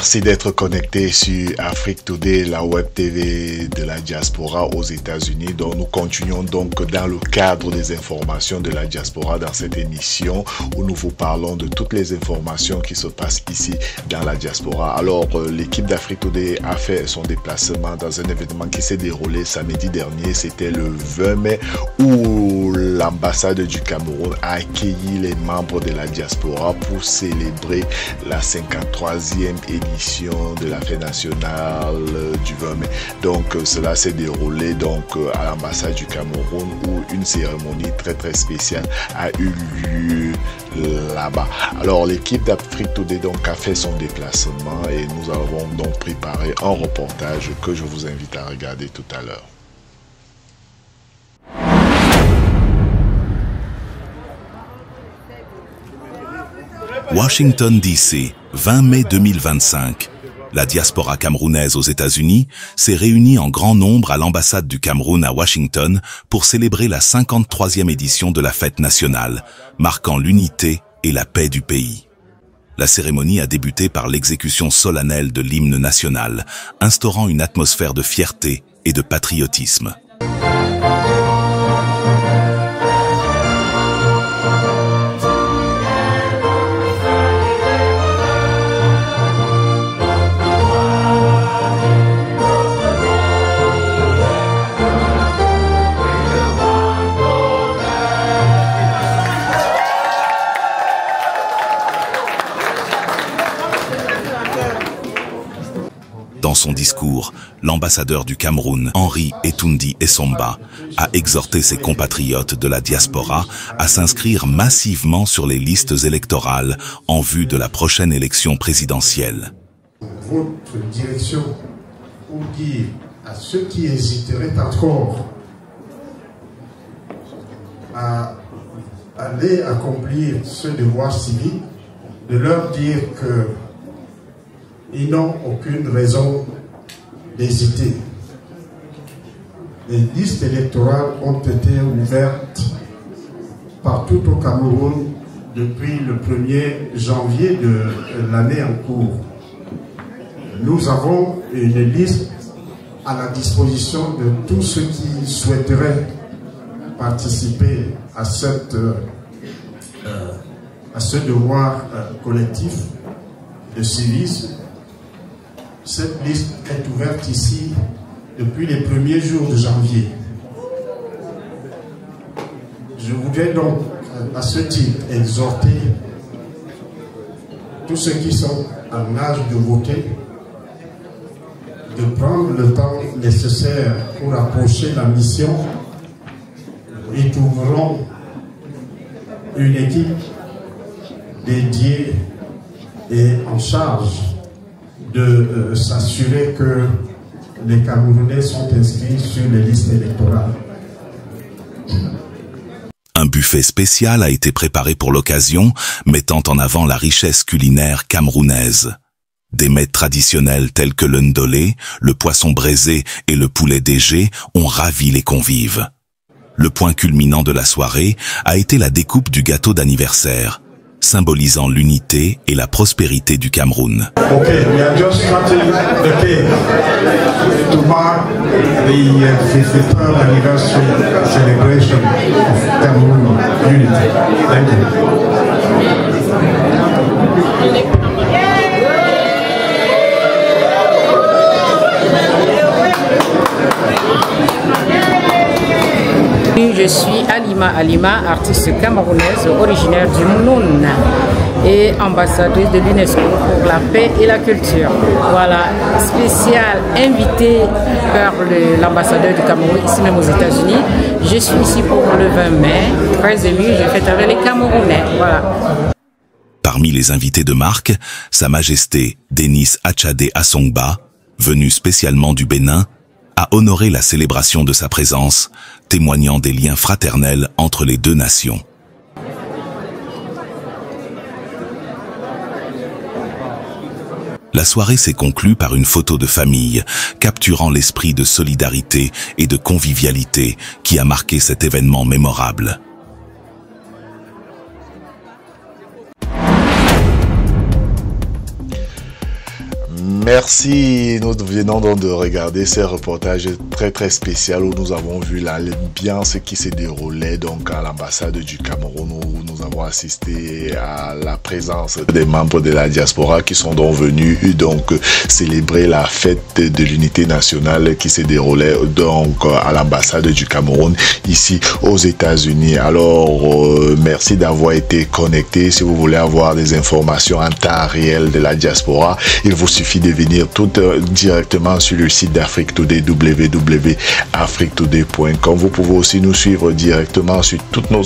Merci d'être connecté sur Afrique Today, la web TV de la diaspora aux États-Unis. Donc nous continuons donc dans le cadre des informations de la diaspora dans cette émission où nous vous parlons de toutes les informations qui se passent ici dans la diaspora. Alors l'équipe d'Afrique Today a fait son déplacement dans un événement qui s'est déroulé samedi dernier. C'était le 20 mai où l'ambassade du Cameroun a accueilli les membres de la diaspora pour célébrer la 53e édition de la fête nationale du 20 mai. Donc cela s'est déroulé donc à l'ambassade du Cameroun où une cérémonie très spéciale a eu lieu là-bas. Alors l'équipe d'Afrique Today donc a fait son déplacement et nous avons donc préparé un reportage que je vous invite à regarder tout à l'heure. Washington DC, 20 mai 2025. La diaspora camerounaise aux États-Unis s'est réunie en grand nombre à l'ambassade du Cameroun à Washington pour célébrer la 53e édition de la fête nationale, marquant l'unité et la paix du pays. La cérémonie a débuté par l'exécution solennelle de l'hymne national, instaurant une atmosphère de fierté et de patriotisme. Dans son discours, l'ambassadeur du Cameroun, Henri Etundi Essomba, a exhorté ses compatriotes de la diaspora à s'inscrire massivement sur les listes électorales en vue de la prochaine élection présidentielle. Votre direction pour dire à ceux qui hésiteraient encore à aller accomplir ce devoir civique, de leur dire que ils n'ont aucune raison d'hésiter. Les listes électorales ont été ouvertes partout au Cameroun depuis le 1er janvier de l'année en cours. Nous avons une liste à la disposition de tous ceux qui souhaiteraient participer à ce devoir collectif de civisme. Cette liste est ouverte ici depuis les premiers jours de janvier. Je voudrais donc à ce titre exhorter tous ceux qui sont en âge de voter de prendre le temps nécessaire pour approcher la mission. Nous trouverons une équipe dédiée et en charge de s'assurer que les Camerounais sont inscrits sur les listes électorales. Un buffet spécial a été préparé pour l'occasion, mettant en avant la richesse culinaire camerounaise. Des mets traditionnels tels que le ndolé, le poisson braisé et le poulet DG ont ravi les convives. Le point culminant de la soirée a été la découpe du gâteau d'anniversaire, symbolisant l'unité et la prospérité du Cameroun. Okay, we are just cutting the cake to mark the 53rd anniversary celebration of Cameroon unity. Thank you. Je suis Alima, artiste camerounaise originaire du Mounoun et ambassadrice de l'UNESCO pour la paix et la culture. Voilà, spécial invité par l'ambassadeur du Cameroun ici même aux États-Unis. Je suis ici pour le 20 mai, très ému, je fête avec les Camerounais. Voilà. Parmi les invités de marque, Sa Majesté Denis Achadé Assongba, venu spécialement du Bénin, a honoré la célébration de sa présence, témoignant des liens fraternels entre les deux nations. La soirée s'est conclue par une photo de famille, capturant l'esprit de solidarité et de convivialité qui a marqué cet événement mémorable. Merci. Nous venons donc de regarder ces reportages très spéciaux où nous avons vu l'ambiance qui se déroulait donc à l'ambassade du Cameroun, où nous avons assisté à la présence des membres de la diaspora qui sont donc venus donc célébrer la fête de l'unité nationale qui se déroulait donc à l'ambassade du Cameroun ici aux États-Unis. Alors merci d'avoir été connecté. Si vous voulez avoir des informations en temps réel de la diaspora, il vous suffit de venir tout directement sur le site d'Afrique Today, www.afriquetoday.com. Vous pouvez aussi nous suivre directement sur toutes nos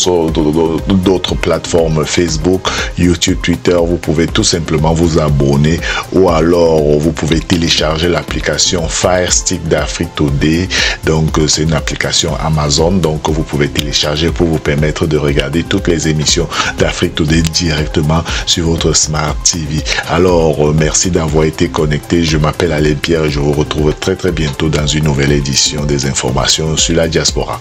d'autres plateformes, Facebook, YouTube, Twitter. Vous pouvez tout simplement vous abonner, ou alors vous pouvez télécharger l'application Fire Stick d'Afrique Today. Donc c'est une application Amazon, donc vous pouvez télécharger pour vous permettre de regarder toutes les émissions d'Afrique Today directement sur votre Smart TV. Alors merci d'avoir été connecté. Je m'appelle Alain Pierre et je vous retrouve très bientôt dans une nouvelle édition des informations sur la diaspora.